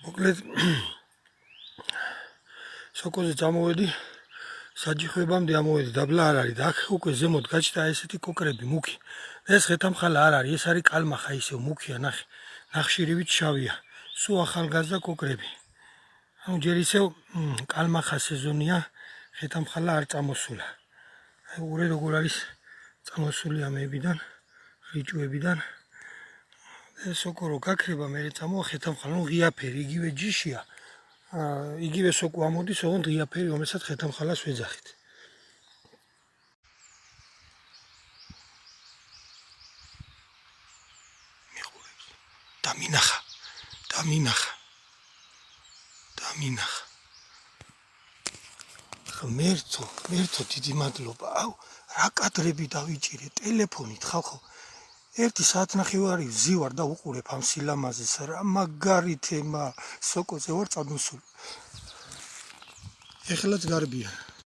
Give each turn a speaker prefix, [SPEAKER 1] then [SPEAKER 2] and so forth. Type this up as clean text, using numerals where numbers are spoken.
[SPEAKER 1] მოკლედ სოკოზე წამოვედი, საჯიხვებამდე ამოვედი, დაბლა არ არის და აქ უკვე ზემოთ გაჩნდა ესეთი კოკრები მუქი. ეს ხეთამხალა არ არის, ეს არის კალმახა ისევ მუქია, ნახე. ნახშირივით შავია. სულ ახალგაზრდა კოკრები. ანუ ჯერ ისევ კალმახა სეზონია, ხეთამხალა არ წამოსულა. აი ურე როგორ არის წამოსული ამებიდან, რიჭუებიდან. სოკო რო გაქრება, მე წამოვა ხეთამხალა, ნუ ღიაფერი, იგივე ჯიშია. იგივე სოკო ამოდის, ოღონდ ღიაფერი, რომელსაც ხეთამხალას ვეძახით. მიყურებს. დამინახა. მერთო დიდი მადლობა. აუ, რა კადრები დავიჭირე ტელეფონით, ხალხო. 1 საათნახევარი ვზივარ და უყურებ ამ სილამაზეს, რა მაგარი თემა, სოკოზე ვარ წამოსული. ეხლაც გარბია.